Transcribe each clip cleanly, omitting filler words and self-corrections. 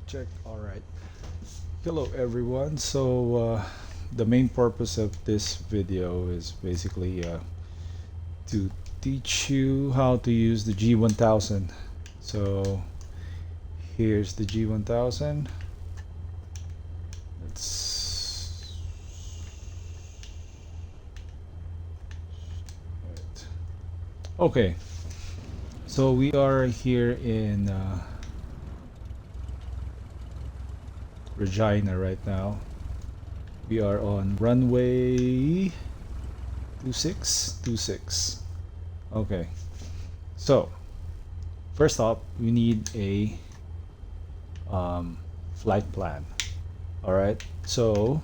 Check. All right. Hello everyone. So the main purpose of this video is basically to teach you how to use the G1000. So here's the G1000. Let's right. Okay. So we are here in Regina right now. We are on runway 26. Okay, so first off we need a flight plan. All right, so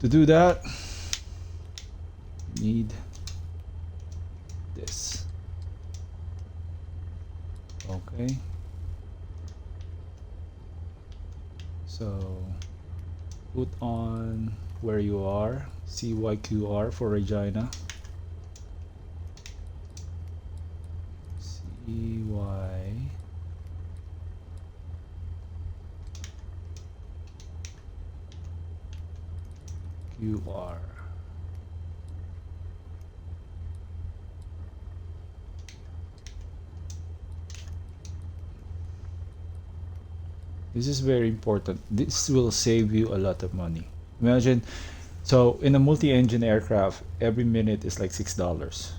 to do that we need this. Okay, so put on where you are, CYQR for Regina, CYQR. This is very important. This will save you a lot of money. Imagine, so in a multi-engine aircraft, every minute is like $6.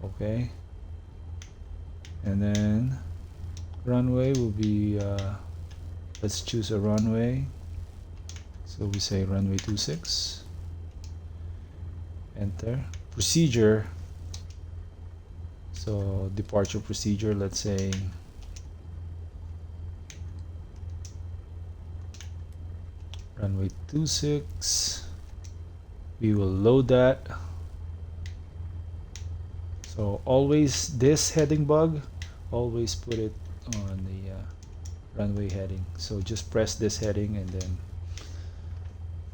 Okay, and then runway will be let's choose a runway. So we say runway 26. Enter. Procedure. So departure procedure, let's say runway 26. We will load that. So always this heading bug, always put it on the runway heading. So just press this heading, and then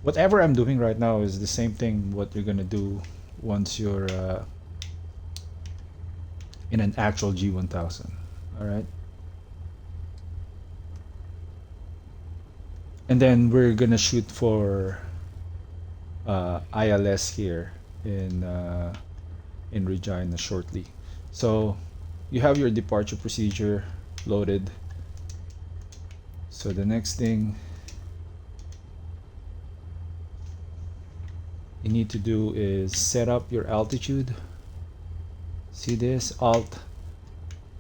whatever I'm doing right now is the same thing what you're gonna do once you're in an actual G1000. All right. And then we're gonna shoot for ILS here in Regina shortly. So you have your departure procedure loaded. So the next thing you need to do is set up your altitude. See this alt,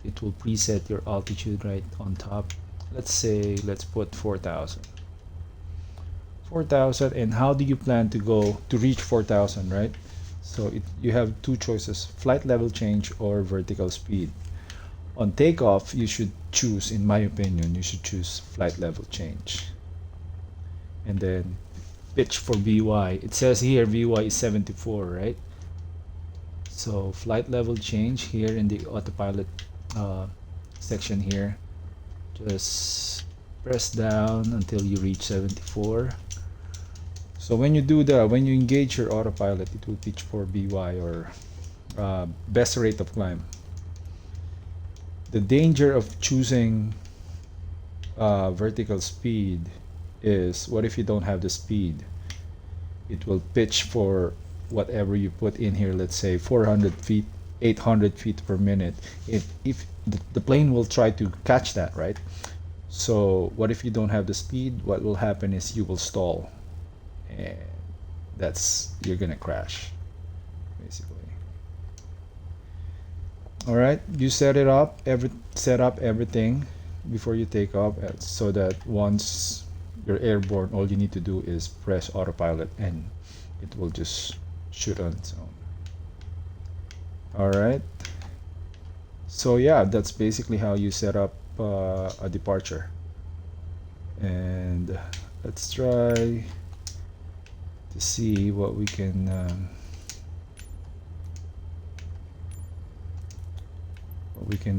it will preset your altitude right on top. Let's say, let's put 4,000. And how do you plan to go to reach 4,000, right? So you have two choices: flight level change or vertical speed. On takeoff, you should choose, in my opinion, you should choose flight level change. And then pitch for VY. It says here VY is 74, right? So flight level change here in the autopilot section here. Just press down until you reach 74. So when you do that, when you engage your autopilot, it will pitch for BY, or best rate of climb. The danger of choosing vertical speed is, what if you don't have the speed? It will pitch for whatever you put in here, let's say 400 feet 800 feet per minute. If the plane will try to catch that, right? So what if you don't have the speed? What will happen is you will stall, and you're gonna crash, basically. All right, you set up everything before you take off, so that once you're airborne, all you need to do is press autopilot and it will just shoot on its own. All right, so yeah, that's basically how you set up a departure. And let's try to see what we can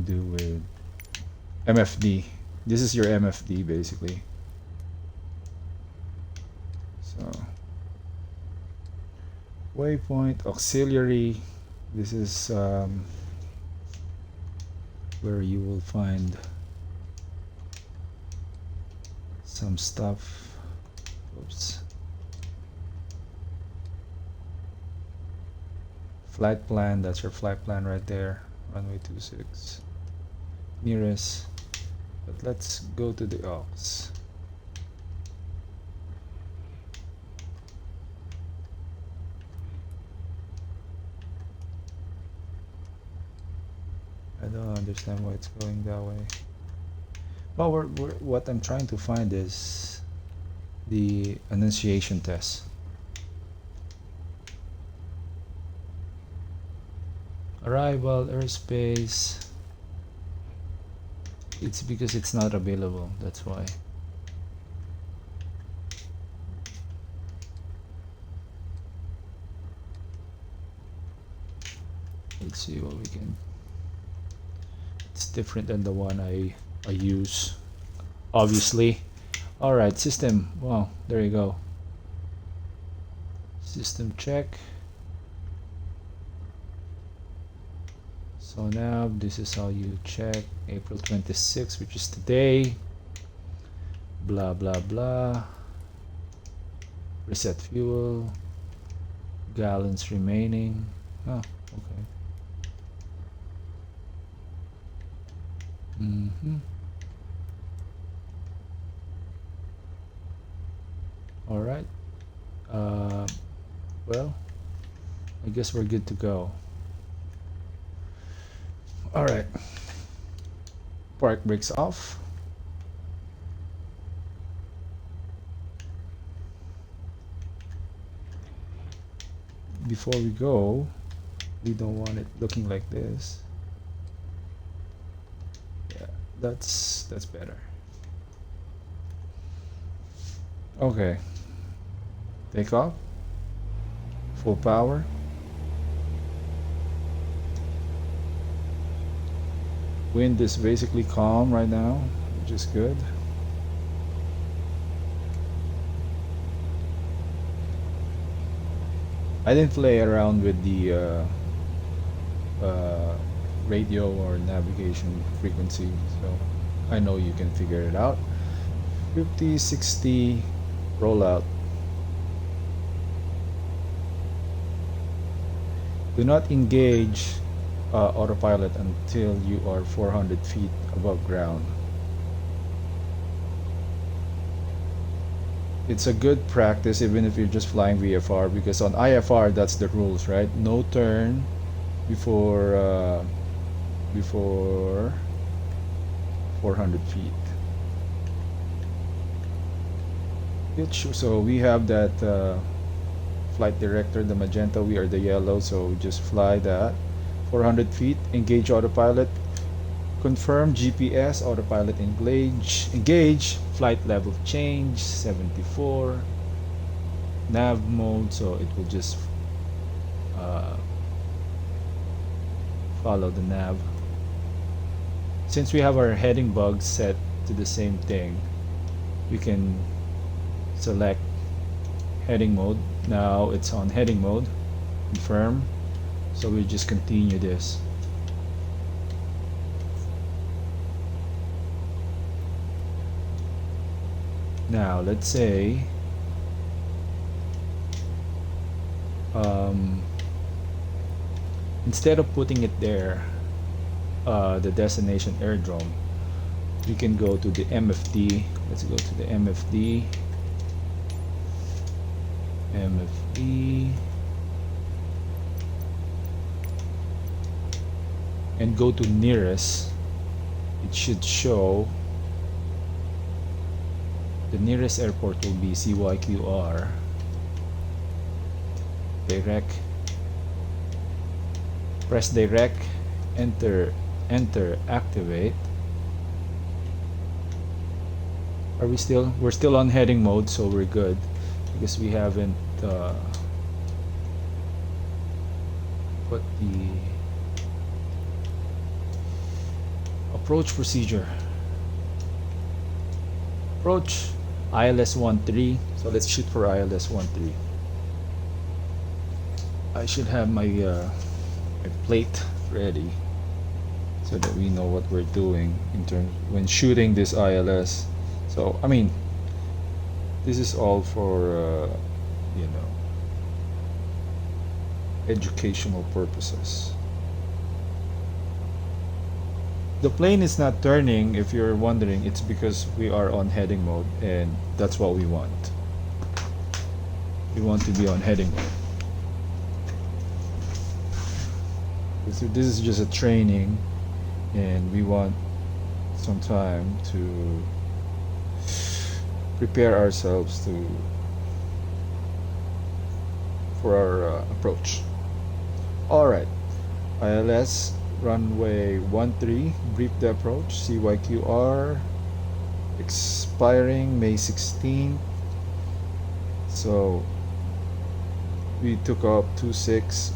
do with MFD. This is your MFD basically. So waypoint auxiliary, this is where you will find some stuff. Oops. Flight plan, that's your flight plan right there. Runway 26 nearest, but let's go to the aux. I don't understand why it's going that way. Well, what I'm trying to find is the annunciation test. Arrival, airspace. It's because it's not available, that's why. Let's see what we can. It's different than the one I use, obviously. All right, system. Wow, there you go. System check. So now this is how you check April 26th, which is today. Blah blah blah. Reset fuel. Gallons remaining. Oh, okay. All right. Well, I guess we're good to go. All right. Park brakes off. Before we go, we don't want it looking like this. Yeah, that's better. Okay. Take off. Full power. Wind is basically calm right now, which is good. I didn't play around with the radio or navigation frequency, so I know you can figure it out. 50, 60, rollout. Do not engage autopilot until you are 400 feet above ground. It's a good practice even if you're just flying VFR, because on IFR that's the rules, right? No turn before 400 feet. So we have that flight director, the magenta, we are the yellow, so we just fly that 400 feet, engage autopilot, confirm GPS, autopilot engage, flight level change 74, nav mode, so it will just follow the nav. Since we have our heading bugs set to the same thing, we can select heading mode. Now it's on heading mode, confirm, so we just continue this. Now let's say instead of putting it there, the destination airdrome, we can go to the MFD. Let's go to the MFD. And go to nearest. It should show the nearest airport will be CYQR. Direct. Press direct, enter, activate. Are we still? We're still on heading mode, so we're good because we haven't put the approach procedure. Approach ILS 13. So let's shoot for ILS 13. I should have my my plate ready so that we know what we're doing in terms when shooting this ILS. So I mean, this is all for you know, educational purposes. The plane is not turning, if you're wondering. It's because we are on heading mode, and that's what we want. We want to be on heading mode. This is just a training, and we want some time to prepare ourselves for our approach. All right, ILS runway 13, brief the approach. CYQR expiring May 16th. So we took off 26.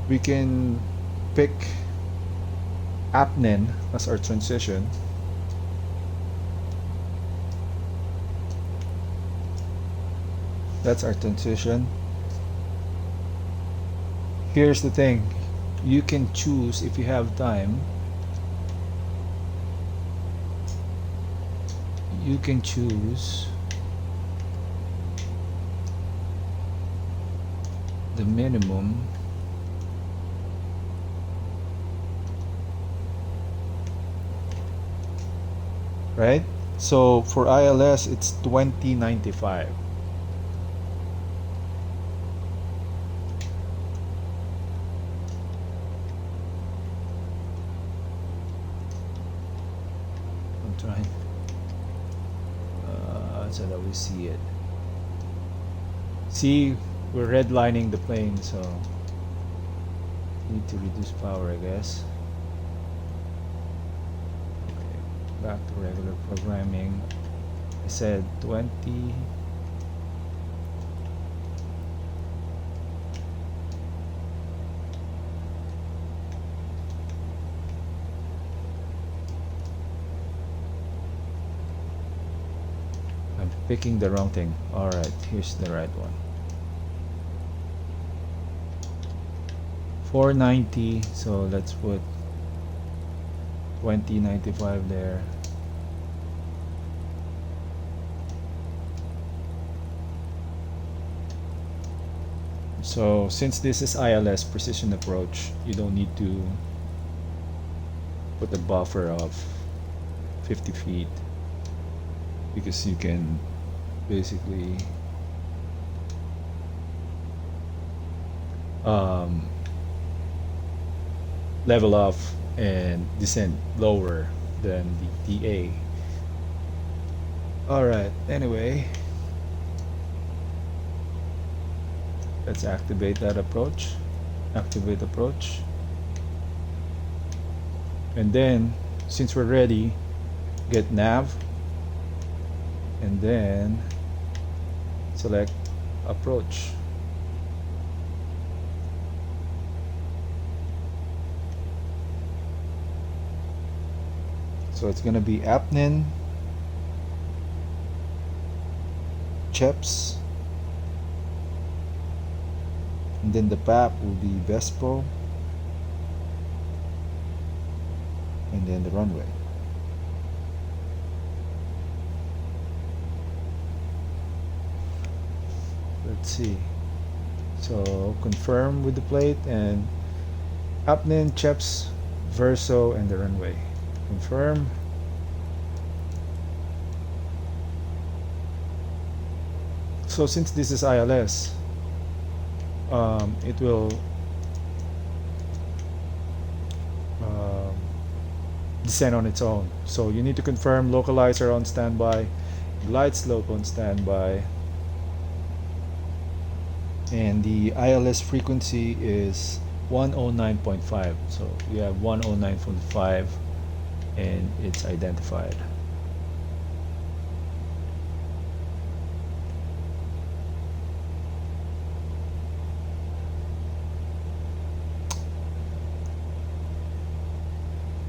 We can pick Apnen as our transition. That's our transition. Here's the thing. You can choose, if you have time, you can choose the minimum right? So for ILS it's 2095. I'm trying so that we see it. See, we're redlining the plane, so need to reduce power, I guess. Back to regular programming. I said 20. I'm picking the wrong thing. Alright, here's the right one. 490, so let's put 2095 there. So since this is ILS precision approach, you don't need to put a buffer of 50 feet because you can basically level off and descend lower than the DA. Alright, anyway, let's activate that approach. Activate approach. And then, since we're ready, get nav. And then select approach. So it's gonna be Apnen, Cheps, and then the PAP will be Vespo, and then the runway. Let's see. So confirm with the plate, and Apnin, Cheps, Verso, and the runway. Confirm. So since this is ILS, it will descend on its own. So you need to confirm localizer on standby, glide slope on standby, and the ILS frequency is 109.5. So we have 109.5 and it's identified.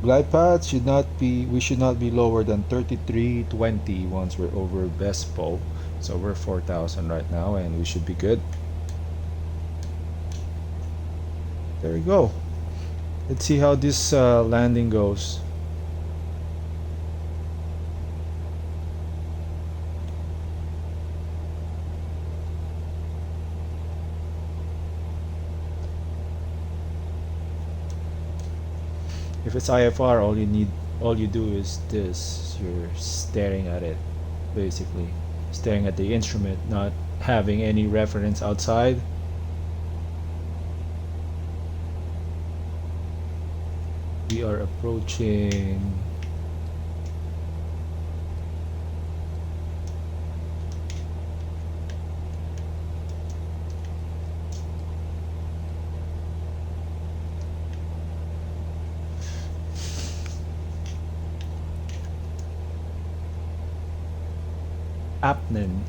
Glide path should not be, we should not be lower than 3320 once we're over BESPO. So we're 4,000 right now and we should be good. There we go. Let's see how this landing goes. If it's IFR, all you do is this. You're staring at it, basically staring at the instrument, not having any reference outside. We are approaching Apnin.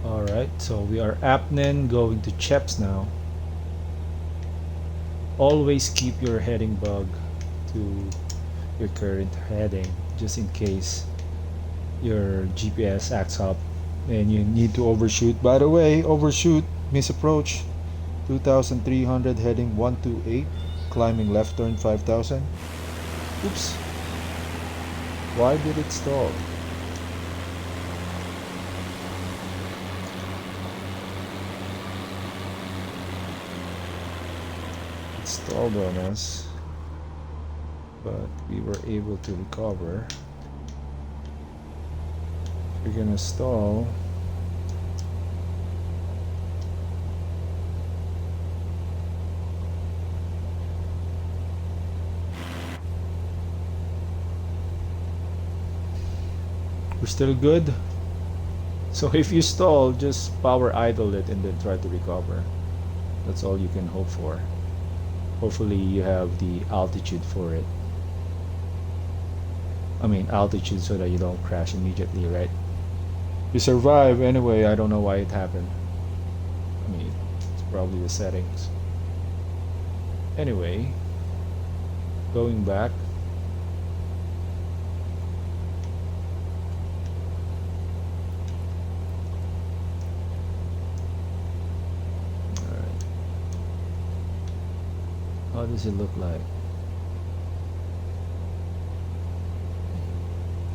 Alright, so we are Apnin going to Cheps now. Always keep your heading bug to your current heading, just in case your GPS acts up and you need to overshoot. By the way, overshoot, misapproach, 2,300 heading 128, climbing left turn 5,000. Oops. Why did it stall? It stalled on us, but we were able to recover. We're gonna stall. We're still good. So if you stall, just power idle it and then try to recover. That's all you can hope for. Hopefully you have the altitude for it. I mean altitude so that you don't crash immediately, right? You survive anyway. I don't know why it happened. I mean, it's probably the settings. Anyway, going back. Alright. How does it look like?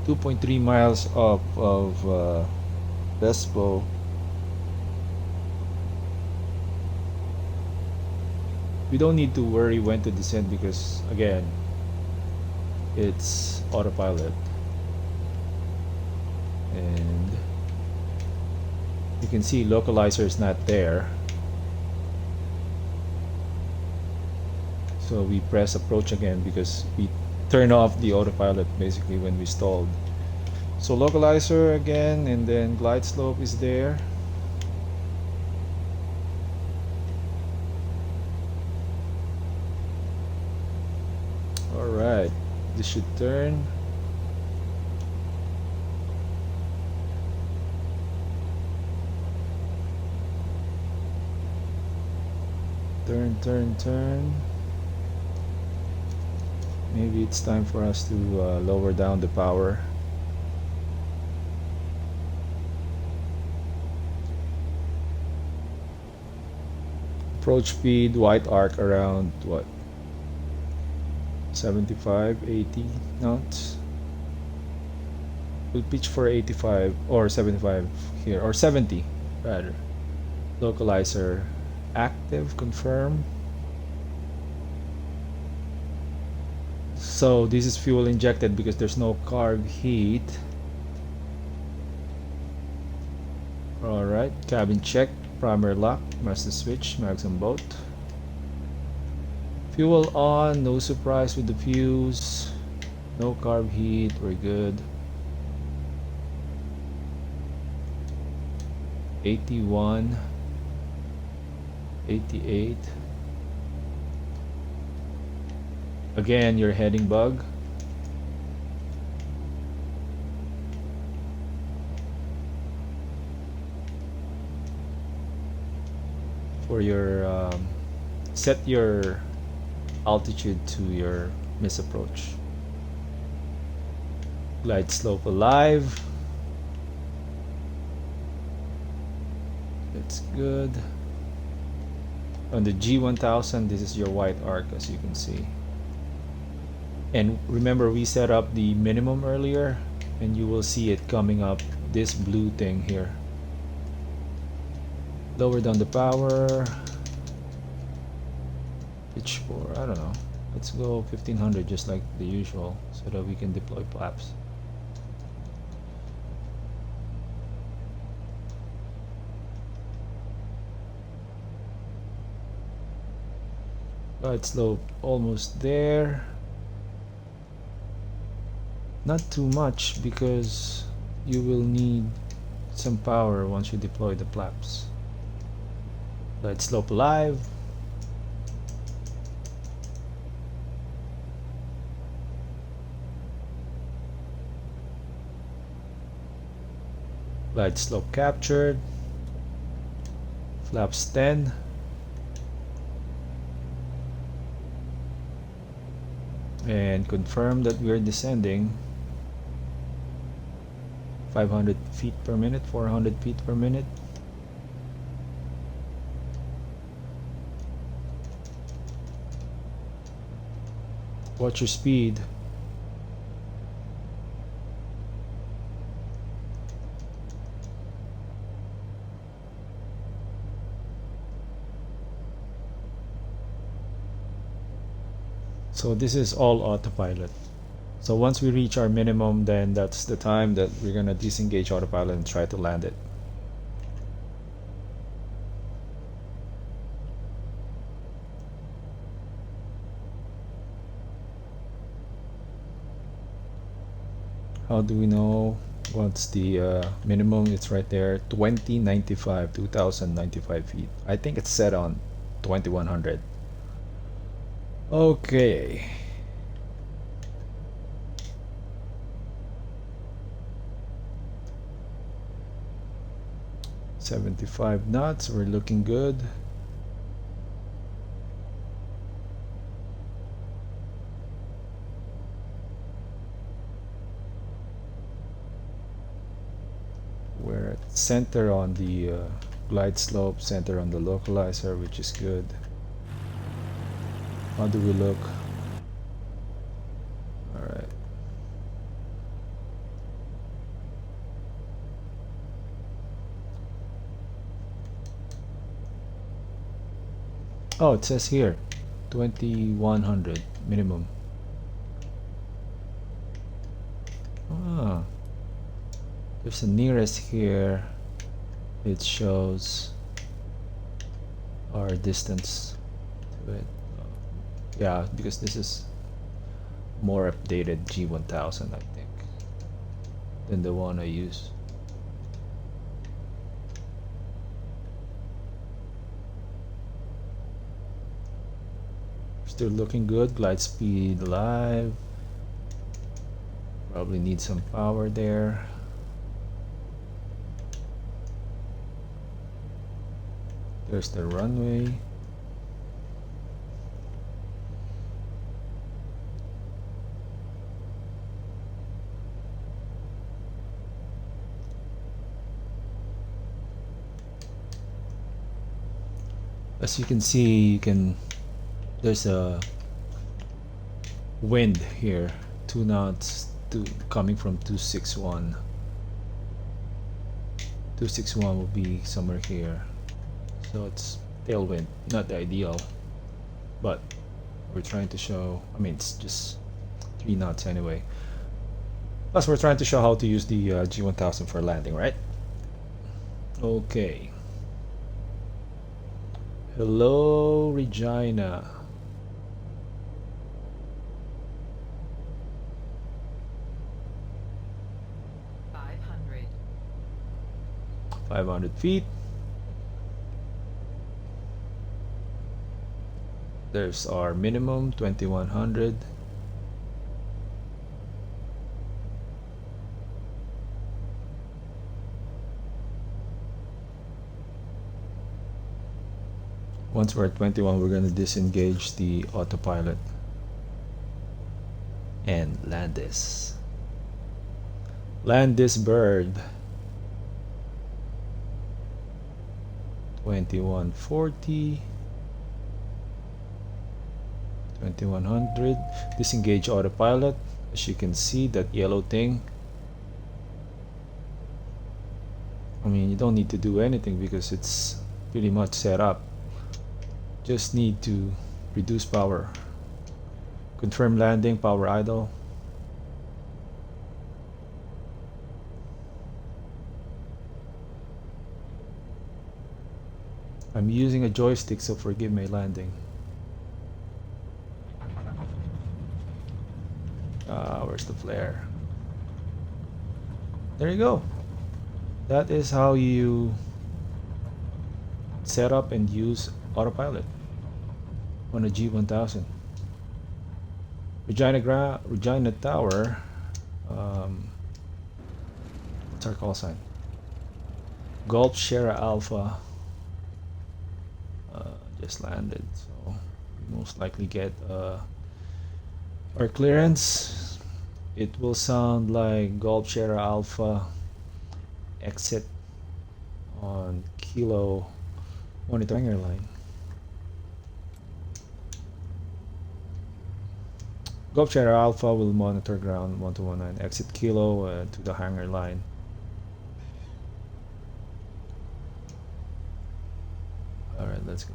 2.3 miles up of BESPO. We don't need to worry when to descend because again it's autopilot and you can see localizer is not there, so we press approach again because we turn off the autopilot basically when we stalled. So localizer again, and then glide slope is there. Alright, this should turn. Turn. Maybe it's time for us to lower down the power. Approach speed, white arc around what? 75, 80 knots. We'll pitch for 85 or 75 here, or 70 rather. Localizer active, confirm. So this is fuel injected because there's no carb heat. Alright, cabin check, primer lock, master switch, mags on both. Fuel on, no surprise with the fuse. No carb heat, we're good. 81, 88. Again, your heading bug. For your set your altitude to your misapproach. Glide slope alive. That's good. On the G1000, this is your white arc, as you can see. And remember, we set up the minimum earlier, and you will see it coming up, this blue thing here. Lower down the power. Pitch for, I don't know, let's go 1500 just like the usual, so that we can deploy flaps. Glide slope almost there. Not too much because you will need some power once you deploy the flaps. Glide slope alive. Glide slope captured. Flaps 10. And confirm that we are descending 500 feet per minute, 400 feet per minute. Watch your speed. So this is all autopilot. So once we reach our minimum, then that's the time that we're gonna disengage autopilot and try to land it. How do we know what's the minimum? It's right there, 2095, 2095 feet. I think it's set on 2100. Okay. $75 knots, we're looking good. We're at center on the glide slope, center on the localizer, which is good. How do we look? All right. Oh, it says here 2100 minimum. Ah, there's a nearest here. It shows our distance to it. Yeah, because this is more updated G1000, I think, than the one I use. Still looking good. Glide speed alive. Probably need some power there. There's the runway. As you can see, there's a wind here, 2 knots coming from 261. 261 will be somewhere here, so it's tailwind, not ideal, but we're trying to show, I mean, it's just 3 knots anyway. Plus we're trying to show how to use the G1000 for landing, right? Okay. Hello, Regina. Five hundred feet. There's our minimum, 2100. Once we're at 21, we're going to disengage the autopilot and land this. Land this bird. 2140. 2100. Disengage autopilot. As you can see, that yellow thing. I mean, you don't need to do anything because it's pretty much set up. Just need to reduce power. Confirm landing, power idle. I'm using a joystick, so forgive my landing. Where's the flare? There you go. That is how you set up and use autopilot on a G1000. Regina Tower. What's our call sign? Gulf Sierra Alpha. Just landed, so we most likely get our clearance. It will sound like Gulf Sierra Alpha exit on Kilo monitor hangar line. Gulf Sierra Alpha will monitor ground 1219, exit Kilo to the hangar line. Alright, let's go.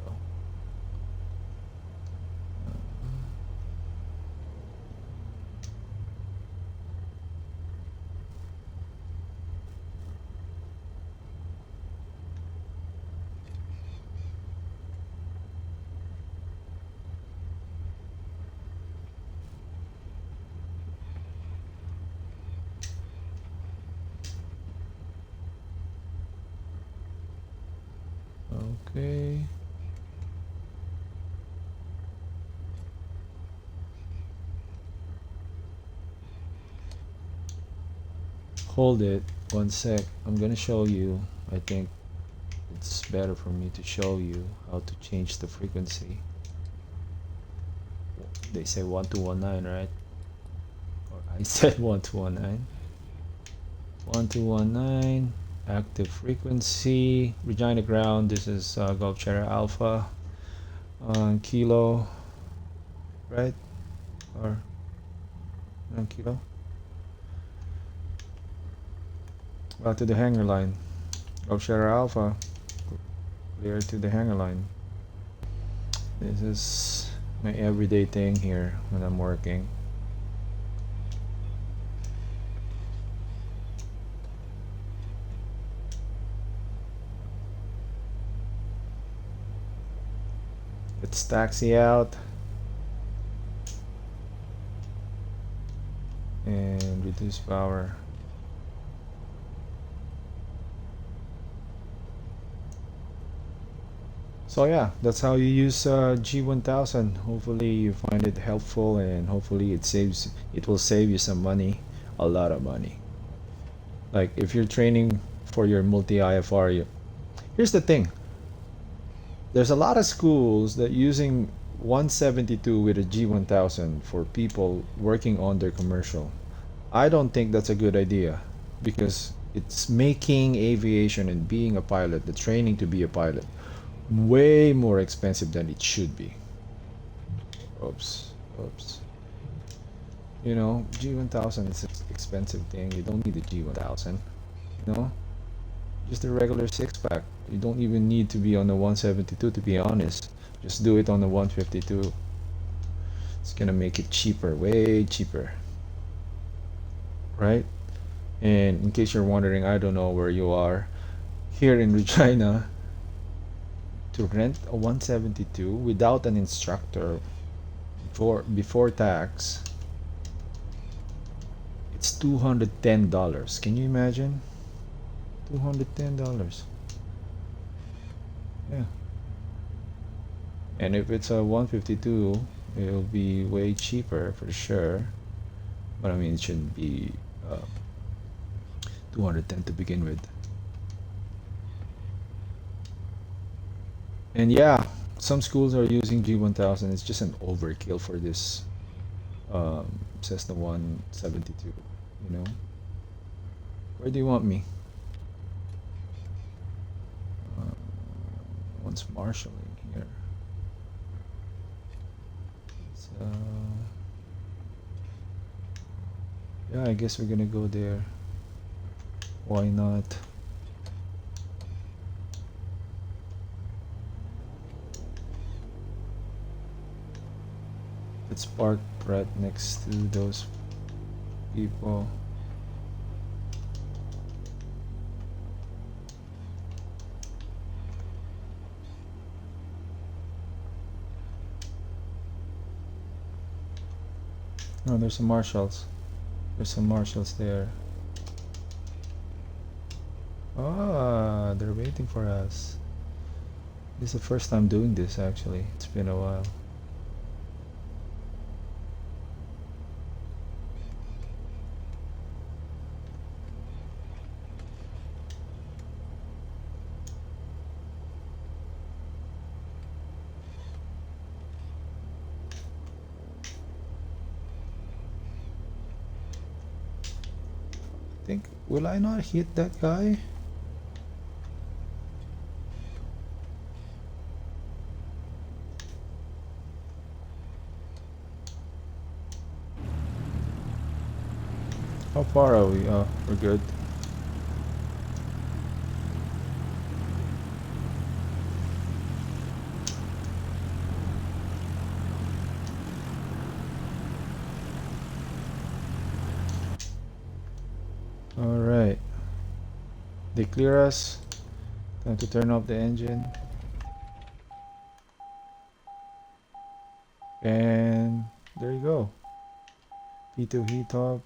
Okay. Hold it 1 sec. I'm gonna show you. I think it's better for me to show you how to change the frequency. They say 1219, right? Or I said 1219. 1219. Active frequency. Regina ground. This is Gulf Sierra Alpha on Kilo, right? Or on Kilo. To the hangar line. Gulf Sierra Alpha. Clear to the hangar line. This is my everyday thing here when I'm working. Let's taxi out and reduce power. So yeah, that's how you use G1000. Hopefully you find it helpful, and hopefully it will save you some money, a lot of money. Like if you're training for your multi-IFR, here's the thing. There's a lot of schools that using 172 with a G1000 for people working on their commercial. I don't think that's a good idea, because it's making aviation and being a pilot, the training to be a pilot, way more expensive than it should be. Oops. You know, G1000 is an expensive thing. You don't need a G1000. You know, just a regular six-pack. You don't even need to be on the 172, to be honest. Just do it on the 152. It's gonna make it cheaper, way cheaper, right? And in case you're wondering, I don't know where you are. Here in Regina, to rent a 172 without an instructor before tax, it's $210. Can you imagine? $210. Yeah. And if it's a 152, it'll be way cheaper for sure. But I mean, it shouldn't be 210 to begin with. And yeah, some schools are using G1000. It's just an overkill for this Cessna 172. You know, where do you want me? One's marshalling here. So yeah, I guess we're gonna go there. Why not? Let's park right next to those people. Oh, there's some marshals. There's some marshals there. Ah, they're waiting for us. This is the first time doing this actually. It's been a while. Will I not hit that guy? How far are we? Oh, we're good. Alright. They clear us. Time to turn off the engine. And there you go. P2 heat up.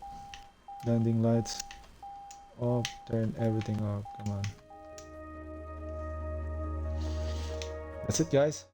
Landing lights off. Turn everything off. Come on. That's it, guys.